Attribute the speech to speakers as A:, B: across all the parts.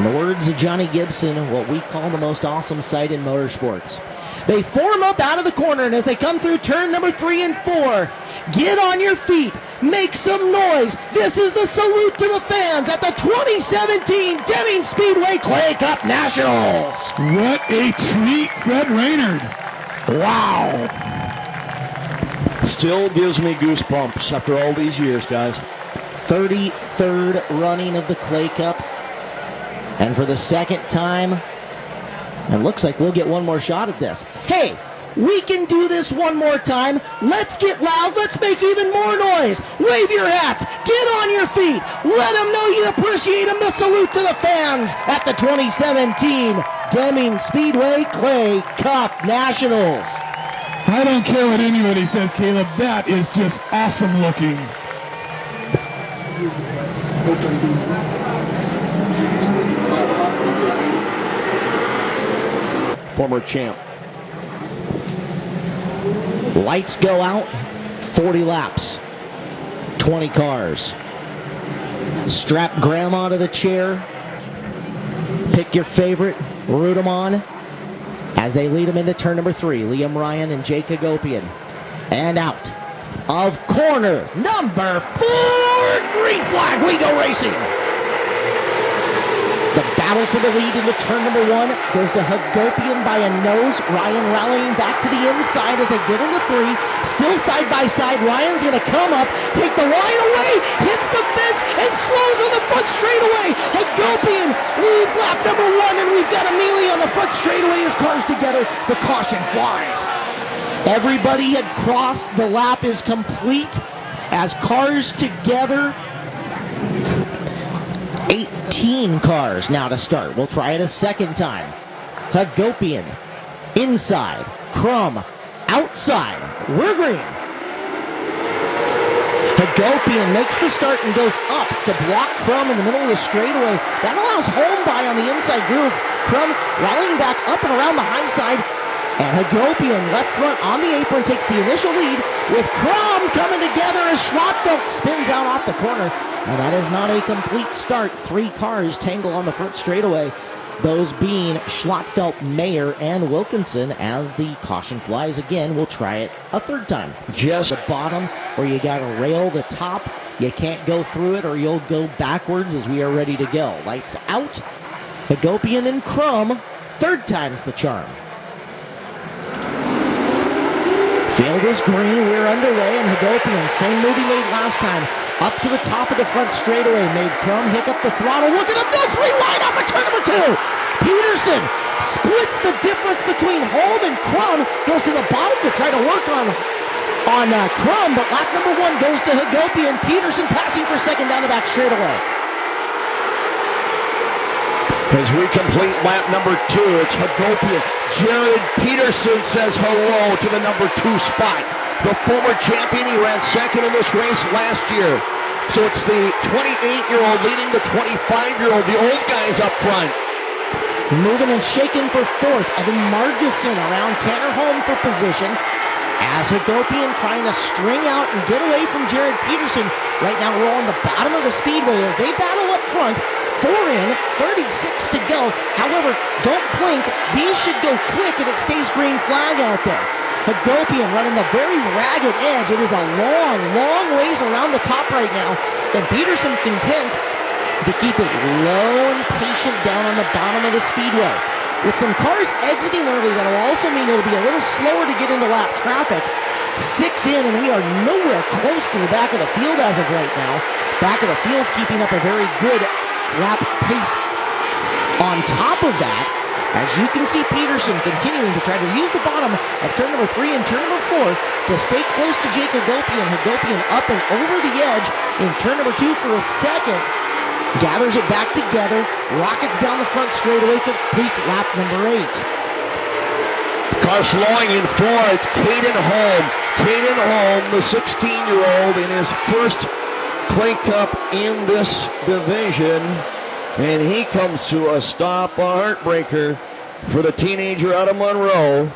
A: In the words of Johnny Gibson, what we call the most awesome sight in motorsports. They form up out of the corner, and as they come through turn number 3 and 4, get on your feet, make some noise. This is the salute to the fans at the 2017 Deming Speedway Clay Cup Nationals.
B: What a treat, Fred Raynard.
A: Wow.
C: Still gives me goosebumps after all these years, guys.
A: 33rd running of the Clay Cup. And for the second time, it looks like we'll get one more shot at this. Hey, we can do this one more time. Let's get loud. Let's make even more noise. Wave your hats. Get on your feet. Let them know you appreciate them. The salute to the fans at the 2017 Deming Speedway Clay Cup Nationals.
B: I don't care what anybody says, Caleb. That is just awesome looking.
C: Former champ.
A: Lights go out, 40 laps, 20 cars. Strap grandma to the chair, pick your favorite, root them on as they lead them into turn number 3. Liam Ryan and Jake Hagopian. And out of corner number 4, green flag, we go racing. The battle for the lead into turn number 1 goes to Hagopian by a nose. Ryan rallying back to the inside as they get into 3. Still side by side. Ryan's going to come up, take the line away, hits the fence, and slows on the front straightaway. Hagopian leads lap number 1, and we've got a melee on the front straightaway as cars together. The caution flies. Everybody had crossed. The lap is complete as cars together. 18 cars now to start. We'll try it a second time. Hagopian inside. Crum outside. We're green. Hagopian makes the start and goes up to block Crum in the middle of the straightaway. That allows home by on the inside groove. Crum rallying back up and around the high side. And Hagopian left front on the apron takes the initial lead with Crum coming together as Schlottfeld spins out off the corner. And that is not a complete start. 3 cars tangle on the front straightaway. Those being Schlottfeld, Mayer, and Wilkinson as the caution flies again. We'll try it a third time. Just the bottom where you got to rail the top. You can't go through it or you'll go backwards as we are ready to go. Lights out. Hagopian and Crum. Third time's the charm. Field is green, we're underway, and Hagopian, same move he made last time, up to the top of the front straightaway, made Crum hiccup the throttle, look at him, no, 3 wide off of turn number 2. Peterson splits the difference between home and Crum, goes to the bottom to try to work on Crum, but lap number 1 goes to Hagopian. Peterson passing for second down the back straightaway.
C: As we complete lap number 2, it's Hagopian. Jared Peterson says hello to the number 2 spot. The former champion, he ran second in this race last year. So it's the 28-year-old leading the 25-year-old, the old guys up front.
A: Moving and shaking for 4th, Evan Margison around Tanner Holm for position. As Hagopian trying to string out and get away from Jared Peterson. Right now we're on the bottom of the speedway as they battle up front. 4 in, 36 to go. However, don't blink. These should go quick if it stays green flag out there. Hagopian running the very ragged edge. It is a long, long ways around the top right now. And Peterson content to keep it low and patient down on the bottom of the speedway. With some cars exiting early, that'll also mean it'll be a little slower to get into lap traffic. 6 in, and we are nowhere close to the back of the field as of right now. Back of the field keeping up a very good lap pace. On top of that, as you can see Peterson continuing to try to use the bottom of turn number 3 and turn number 4 to stay close to Jake Hagopian. Hagopian up and over the edge in turn number 2 for a second. Gathers it back together, rockets down the front straightaway, completes lap number 8.
C: Car slowing in 4, it's Caden Holm. Caden Holm, the 16-year-old in his first Clay Cup in this division. And he comes to a stop, a heartbreaker for the teenager out of Monroe,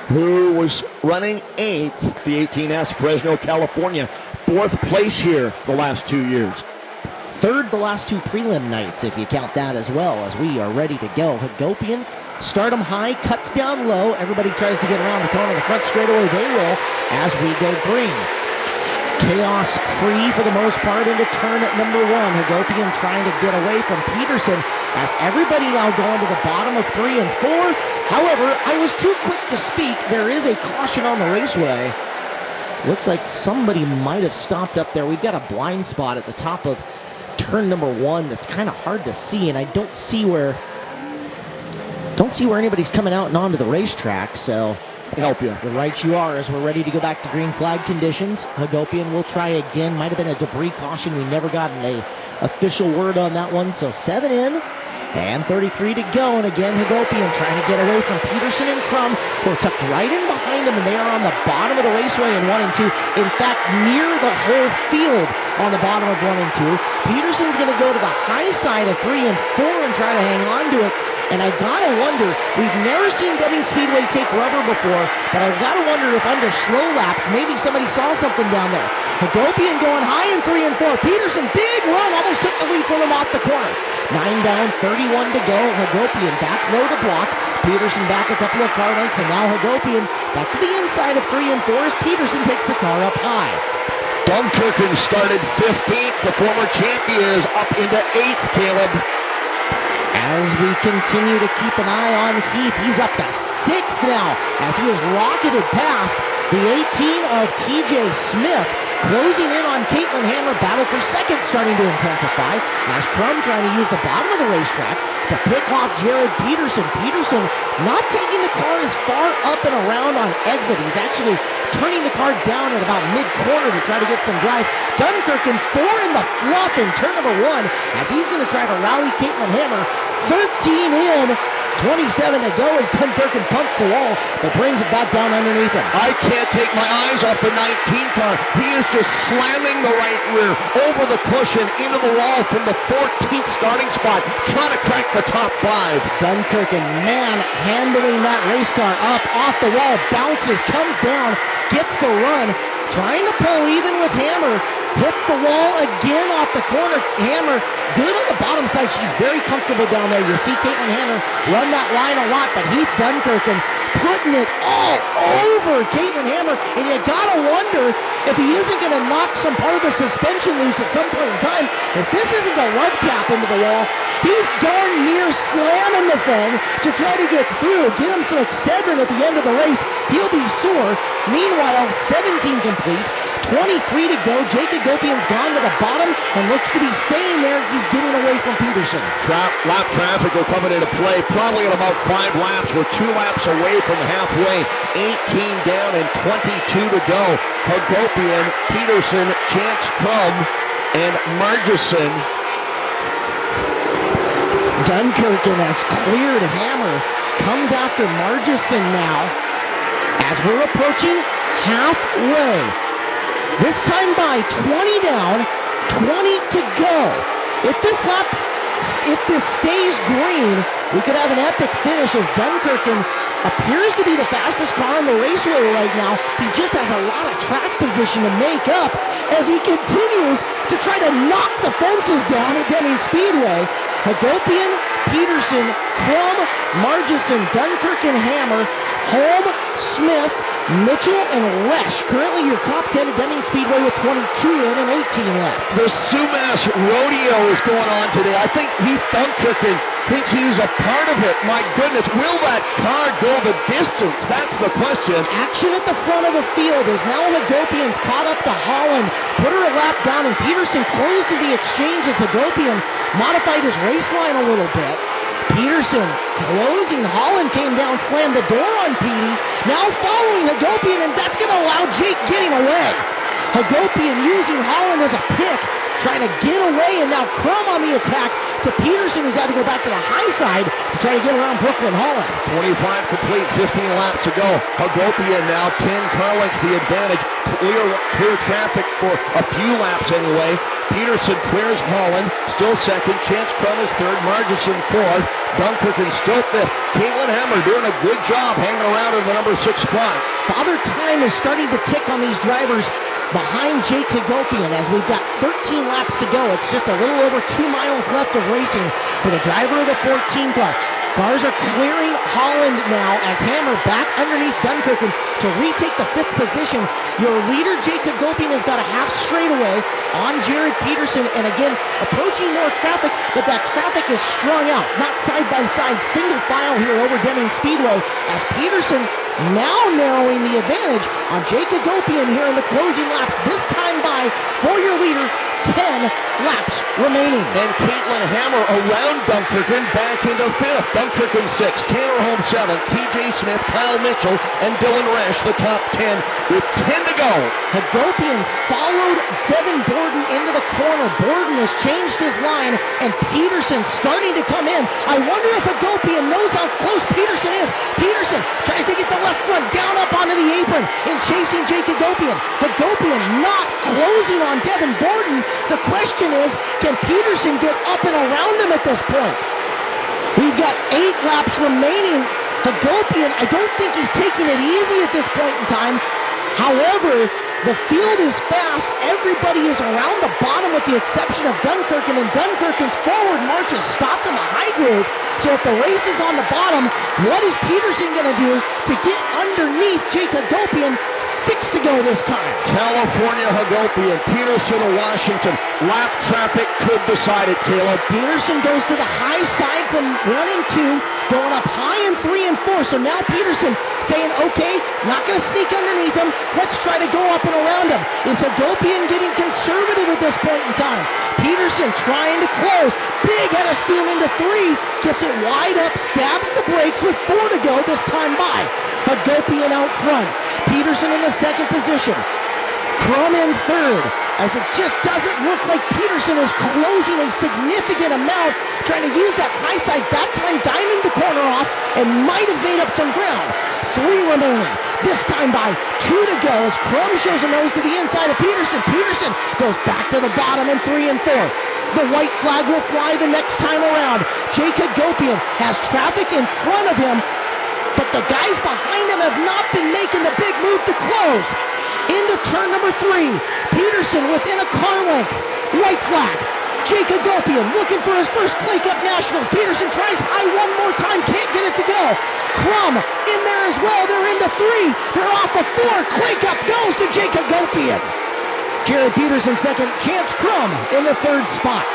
C: who was running 8th, the 18S, Fresno, California. 4th place here the last 2 years.
A: third the last two prelim nights, if you count that as well, as we are ready to go. Hagopian, start 'em high, cuts down low. Everybody tries to get around the corner. The front straightaway, they will, as we go green. Chaos free for the most part into turn at number 1. Hagopian trying to get away from Peterson as everybody now going to the bottom of 3 and 4. However, I was too quick to speak. There is a caution on the raceway. Looks like somebody might have stopped up there. We've got a blind spot at the top of turn number 1 that's kind of hard to see, and I don't see where anybody's coming out and onto the racetrack, so
C: Help you.
A: you're right you are, as we're ready to go back to green flag conditions. Hagopian will try again. Might have been a debris caution. We never got an official word on that one, so 7 in and 33 to go. And again, Hagopian trying to get away from Peterson and Crum, who are tucked right in behind him, and they are on the bottom of the raceway in 1 and 2. In fact, near the whole field on the bottom of 1 and 2. Peterson's going to go to the high side of 3 and 4 and try to hang on to it. And I gotta wonder, we've never seen Deming Speedway take rubber before, but I've gotta wonder if under slow laps, maybe somebody saw something down there. Hagopian going high in 3 and 4. Peterson, big run, almost took the lead from him off the corner. 9 down, 31 to go. Hagopian back low to block. Peterson back a couple of car lengths, and now Hagopian back to the inside of 3 and 4 as Peterson takes the car up high.
C: Dunkirk started 15th. The former champion is up into 8th, Caleb.
A: As we continue to keep an eye on Heath, he's up to 6th now as he is rocketed past the 18 of TJ Smith. Closing in on Caitlin Hammer. Battle for second starting to intensify as Crum trying to use the bottom of the racetrack to pick off Jared Peterson. Peterson not taking the car as far up and around on exit. He's actually turning the car down at about mid-corner to try to get some drive. Dunkirk in 4 in the fluff in turn number 1 as he's going to try to rally Caitlin Hammer. 13 in, 27 to go as Dunkirk pumps the wall, but brings it back down underneath him.
C: I can't take my eyes off the 19 car. He is just slamming the right rear over the cushion into the wall from the 14th starting spot, trying to crack the top 5.
A: Dunkirk, man, handling that race car up off the wall, bounces, comes down, gets the run, trying to pull even with Hammer. Hits the wall again off the corner. Hammer, good on the bottom side. She's very comfortable down there. You see Caitlin Hammer run that line a lot, but Heath Dunkirk putting it all over Caitlin Hammer. And you gotta wonder if he isn't going to knock some part of the suspension loose at some point in time, as this isn't a love tap into the wall. He's darn near slamming the thing to try to get through, get him some Excedrin at the end of the race. He'll be sore. Meanwhile, 17 complete. 23 to go. Jake Hagopian's gone to the bottom and looks to be staying there. He's getting away from Peterson.
C: Lap traffic will come into play probably in about 5 laps. We're 2 laps away from halfway. 18 down and 22 to go. Hagopian, Peterson, Chance Crum, and Margison.
A: Dunkirk has cleared Hammer. Comes after Margison now as we're approaching halfway. This time by 20 down, 20 to go. If this stays green, we could have an epic finish as Dunkirk appears to be the fastest car on the raceway right now. He just has a lot of track position to make up as he continues to try to knock the fences down at Deming Speedway. Hagopian, Peterson, Crum, Margison, Dunkirk and Hammer, Holm, Smith, Mitchell, and Resch. Currently your top 10 at Deming Speedway with 22 in and 18 left.
C: The Sumas Rodeo is going on today. I think Heath Dunkirk thinks he's a part of it. My goodness, will that car go the distance? That's the question.
A: Action at the front of the field as now Hagopian's caught up to Holland, put her a lap down, and Peterson closed to the exchange as Hagopian modified his race line a little bit. Peterson closing. Holland came down, slammed the door on Petey. Now following Hagopian, and that's going to allow Jake getting away. Hagopian using Holland as a pick, trying to get away, and now Crum on the attack to Peterson, who's had to go back to the high side to try to get around Brooklyn Holland.
C: 25 complete, 15 laps to go. Hagopian now 10 car lengths the advantage. Clear traffic for a few laps anyway. Peterson clears Holland, still second. Chance Crum is third. Margison fourth. Dunkirk still fifth. Caitlin Hammer doing a good job hanging around in the number 6 spot.
A: Father Time is starting to tick on these drivers behind Jake Hagopian as we've got 13 laps to go. It's just a little over 2 miles left of racing for the driver of the 14 car. Cars are clearing Holland now as Hammer back underneath Dunkirken to retake the 5th position. Your leader, Jake Hagopian, has got a half straightaway on Jared Peterson, and again, approaching more traffic, but that traffic is strung out, not side by side, single file here over Deming Speedway, as Peterson now narrowing the advantage on Jake Hagopian here in the closing laps, this time by, for your leader, 10 laps remaining.
C: And Caitlin Hammer around Dunkirken back into 5th. Dunkirken 6th, Tanner Holm 7th, TJ Smith, Kyle Mitchell, and Dylan Resch, the top 10 with 10 to go.
A: Hagopian followed Devin Borden into the corner. Borden has changed his line, and Peterson starting to come in. I wonder if Hagopian knows how close Peterson is. Peterson tries to get the left front down up onto the apron and chasing Jake Hagopian. Hagopian not closing on Devin Borden. The question is, can Peterson get up and around him at this point? We've got 8 laps remaining. Hagopian, I don't think he's taking it easy at this point in time. However, the field is fast. Everybody is around the bottom with the exception of Dunkirken, and Dunkirken's forward march is stopped in the high groove. So if the race is on the bottom, what is Peterson going to do to get underneath Jake Hagopian? 6 to go this time.
C: California Hagopian, Peterson of Washington. Lap traffic could decide it, Caleb.
A: Peterson goes to the high side from 1 and 2, going up high in 3 and 4. So now Peterson saying, okay, not going to sneak underneath him. Let's try to go up and around him. Is Hagopian getting conservative at this point in time? Peterson trying to close. Big head of steam into 3. Gets it wide up, stabs the brakes with 4 to go this time by. Hagopian out front. Peterson in the 2nd position. Crum in 3rd, as it just doesn't look like Peterson is closing a significant amount, trying to use that high side, that time diming the corner off, and might have made up some ground. 3 remaining. This time by 2 to go as Crum shows a nose to the inside of Peterson. Peterson goes back to the bottom in 3 and 4. The white flag will fly the next time around. Jake Hagopian has traffic in front of him, but the guys behind him have not been making the big move to close. Into turn number 3. Peterson within a car length. White flag. Jake Hagopian looking for his first Clay Cup Nationals. Peterson tries high one more time. Can't get it to go. Crum in there as well. They're into 3. They're off of 4. Clay Cup goes to Jake Hagopian. Jared Peterson 2nd. Chance Crum in the 3rd spot.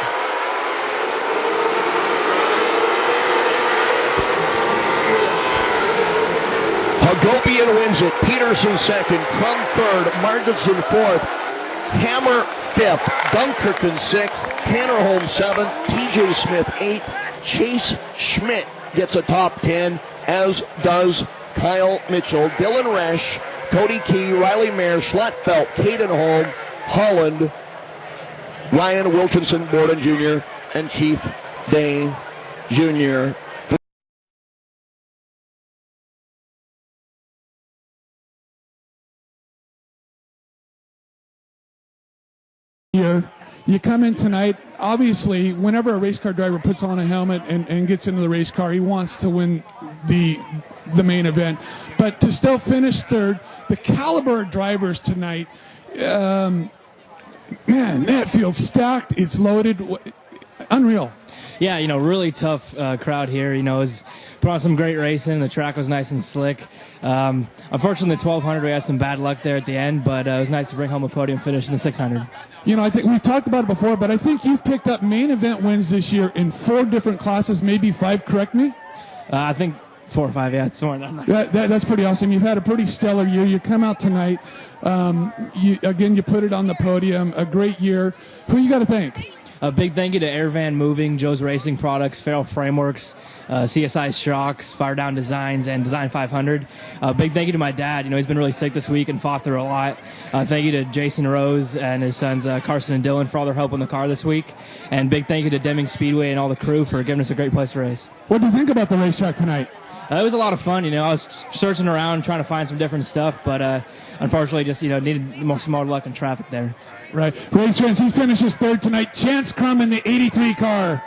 C: Hagopian wins it. Peterson 2nd, Crum 3rd, Marginson 4th, Hammer 5th, Dunkirken 6th, Tanner Holm 7th, TJ Smith 8th, Chase Schmidt gets a top 10, as does Kyle Mitchell, Dylan Resch, Cody Key, Riley Mayer, Schlettfelt, Caden Holm, Holland, Ryan Wilkinson, Borden Jr., and Keith Day Jr.
B: You come in tonight, obviously, whenever a race car driver puts on a helmet and gets into the race car, he wants to win the main event. But to still finish 3rd, the caliber of drivers tonight, man, that field's stacked, it's loaded, unreal.
D: Yeah, really tough crowd here. It was put on some great racing. The track was nice and slick. Unfortunately, the 1200, we had some bad luck there at the end, but it was nice to bring home a podium finish in the 600.
B: I think we've talked about it before, but I think you've picked up main event wins this year in 4 different classes, maybe 5, correct me?
D: I think 4 or 5, yeah, it's more than that.
B: That's pretty awesome. You've had a pretty stellar year. You come out tonight. You put it on the podium. A great year. Who you got to thank?
D: A big thank you to Airvan Moving, Joe's Racing Products, Farrell Frameworks, CSI Shocks, Fire Down Designs, and Design 500. Big thank you to my dad. He's been really sick this week and fought through a lot. Thank you to Jason Rose and his sons Carson and Dylan for all their help in the car this week. And big thank you to Deming Speedway and all the crew for giving us a great place to race.
B: What do you think about the racetrack tonight?
D: It was a lot of fun. I was searching around trying to find some different stuff, but unfortunately just needed some more luck and traffic there.
B: Right. Race fans, he finishes 3rd tonight. Chance Crum in the 83 car.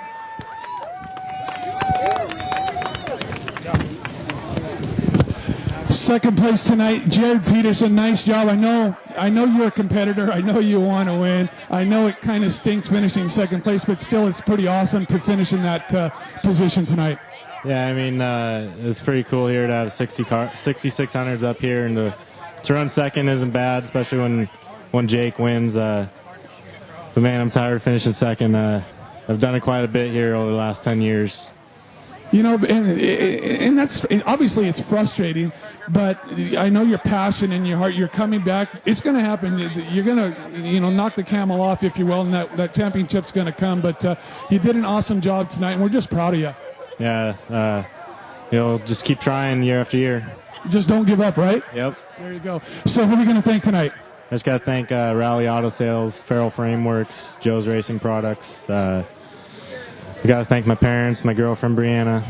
B: So second place tonight, Jared Peterson. Nice job. I know you're a competitor. I know you want to win. I know it kind of stinks finishing second place, but still it's pretty awesome to finish in that position tonight.
E: Yeah, I mean, it's pretty cool here to have 6,600s up here, and to run second isn't bad, especially when Jake wins. But man, I'm tired of finishing second. I've done it quite a bit here over the last 10 years.
B: You know, and that's obviously it's frustrating, but I know your passion and your heart. You're coming back. It's going to happen. You're going to, knock the camel off, if you will, and that championship's going to come. But you did an awesome job tonight, and we're just proud of you.
E: Yeah, just keep trying year after year.
B: Just don't give up, right?
E: Yep.
B: There you go. So who are we going to thank tonight?
E: I just got to thank Rally Auto Sales, Farrell Frameworks, Joe's Racing Products. I got to thank my parents, my girlfriend Brianna.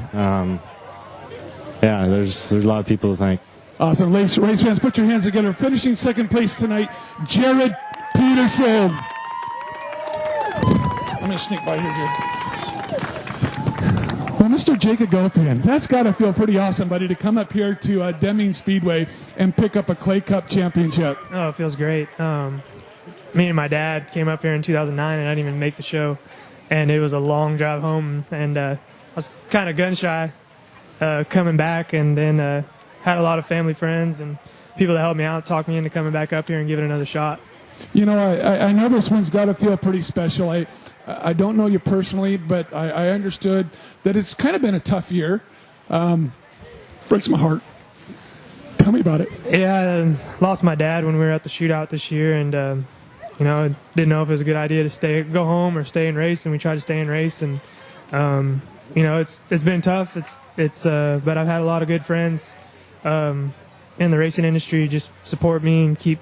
E: Yeah, there's a lot of people to thank. Awesome.
B: Race fans, put your hands together. Finishing second place tonight, Jared Peterson. I'm going to sneak by here, Jared. Well, Mr. Jake Agopian, that's got to feel pretty awesome, buddy, to come up here to Deming Speedway and pick up a Clay Cup championship.
F: Oh, it feels great. Me and my dad came up here in 2009, and I didn't even make the show. And it was a long drive home, and I was kind of gun-shy coming back, and then had a lot of family friends and people that helped me out, talked me into coming back up here and giving it another shot.
B: You know, I know this one's got to feel pretty special. I don't know you personally, but I understood that it's kind of been a tough year. Breaks my heart. Tell me about it.
F: Yeah, I lost my dad when we were at the shootout this year, and I didn't know if it was a good idea to go home or stay and race, and we tried to stay and race, and it's been tough. But I've had a lot of good friends in the racing industry just support me and keep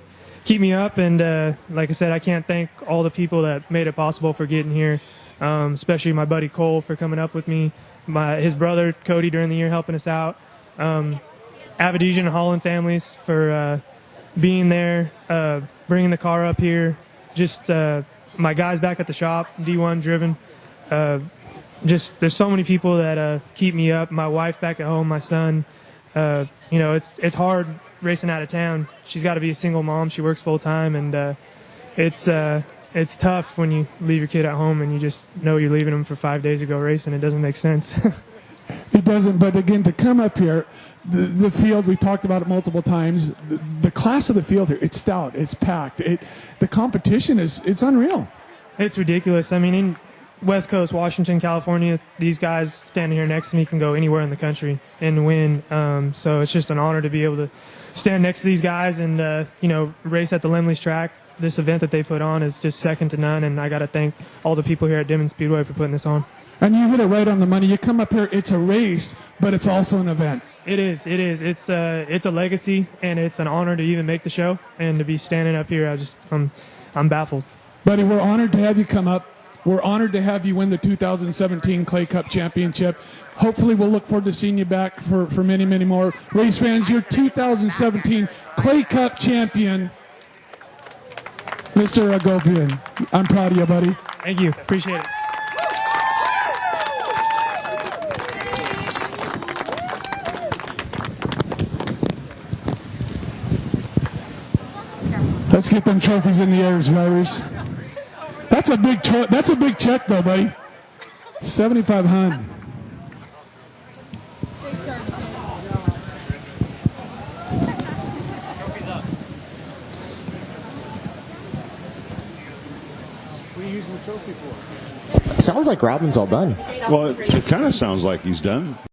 F: me up. And like I said, I can't thank all the people that made it possible for getting here, especially my buddy Cole for coming up with me, his brother Cody during the year helping us out, Avedesian and Holland families for being there, bringing the car up here. Just my guys back at the shop, D1 driven. There's so many people that keep me up. My wife back at home, my son. It's hard racing out of town. She's got to be a single mom. She works full time, and it's tough when you leave your kid at home and you just know you're leaving him for 5 days to go racing. It doesn't make sense.
B: It doesn't. But again, to come up here. The field, we talked about it multiple times. The class of the field here, it's stout, it's packed. The competition it's unreal.
F: It's ridiculous. I mean, in West Coast, Washington, California, these guys standing here next to me can go anywhere in the country and win. So it's just an honor to be able to stand next to these guys and race at the Lemley's track. This event that they put on is just second to none, and I got to thank all the people here at Deming Speedway for putting this on.
B: And you hit it right on the money. You come up here, it's a race, but it's also an event.
F: It is. It's a legacy, and it's an honor to even make the show and to be standing up here. I'm baffled.
B: Buddy, we're honored to have you come up. We're honored to have you win the 2017 Clay Cup Championship. Hopefully, we'll look forward to seeing you back for many, many more. Race fans, your 2017 Clay Cup champion, Mr. Agopian. I'm proud of you, buddy.
F: Thank you. Appreciate it.
B: Let's get them trophies in the air, drivers. That's a big check, though, buddy. 7,500.
A: Sounds like Robin's all done.
G: Well, it kind of sounds like he's done.